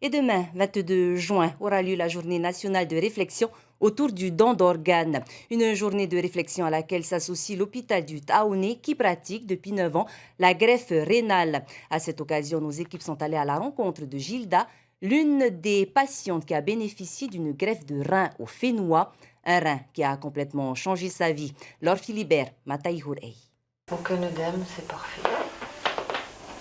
Et demain, 22 juin, aura lieu la journée nationale de réflexion autour du don d'organes. Une journée de réflexion à laquelle s'associe l'hôpital du Taoné qui pratique depuis 9 ans la greffe rénale. À cette occasion, nos équipes sont allées à la rencontre de Gilda, l'une des patientes qui a bénéficié d'une greffe de rein au Fénois, un rein qui a complètement changé sa vie. Laure Philibert, Mataïhourei. Aucun œdème, c'est parfait.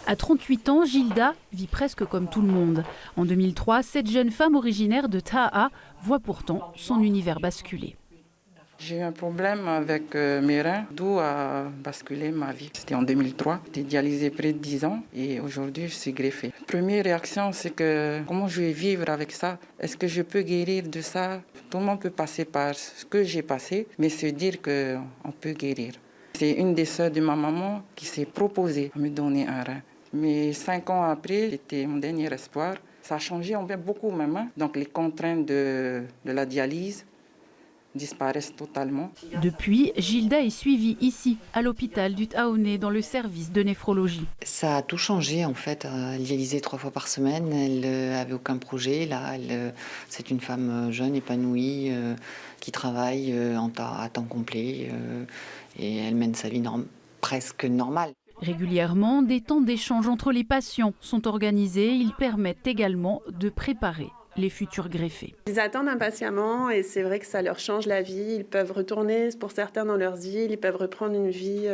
À 38 ans, Gilda vit presque comme tout le monde. En 2003, cette jeune femme originaire de Taha voit pourtant son univers basculer. J'ai eu un problème avec mes reins, d'où a basculé ma vie. C'était en 2003. J'étais dialysée près de 10 ans et aujourd'hui je suis greffée. Première réaction, c'est que comment je vais vivre avec ça? Est-ce que je peux guérir de ça? Tout le monde peut passer par ce que j'ai passé, mais se dire qu'on peut guérir. C'est une des sœurs de ma maman qui s'est proposée à me donner un rein. Mais 5 ans après, c'était mon dernier espoir. Ça a changé beaucoup même. Donc les contraintes de la dialyse disparaissent totalement. Depuis, Gilda est suivie ici, à l'hôpital du Taoné, dans le service de néphrologie. Ça a tout changé en fait. Elle dialysait 3 fois par semaine, elle avait aucun projet. Là, c'est une femme jeune, épanouie, qui travaille à temps complet et elle mène sa vie presque normale. Régulièrement, des temps d'échange entre les patients sont organisés. Ils permettent également de préparer les futurs greffés. Ils attendent impatiemment et c'est vrai que ça leur change la vie. Ils peuvent retourner pour certains dans leurs îles, ils peuvent reprendre une vie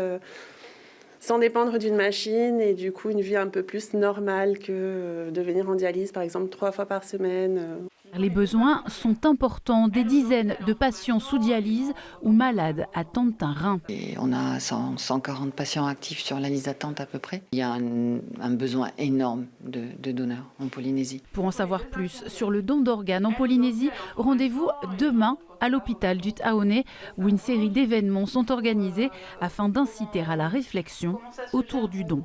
sans dépendre d'une machine et du coup une vie un peu plus normale que de venir en dialyse par exemple 3 fois par semaine. Les besoins sont importants. Des dizaines de patients sous dialyse ou malades attendent un rein. Et on a 140 patients actifs sur la liste d'attente à peu près. Il y a un besoin énorme de donneurs en Polynésie. Pour en savoir plus sur le don d'organes en Polynésie, rendez-vous demain à l'hôpital du Taoné où une série d'événements sont organisés afin d'inciter à la réflexion autour du don.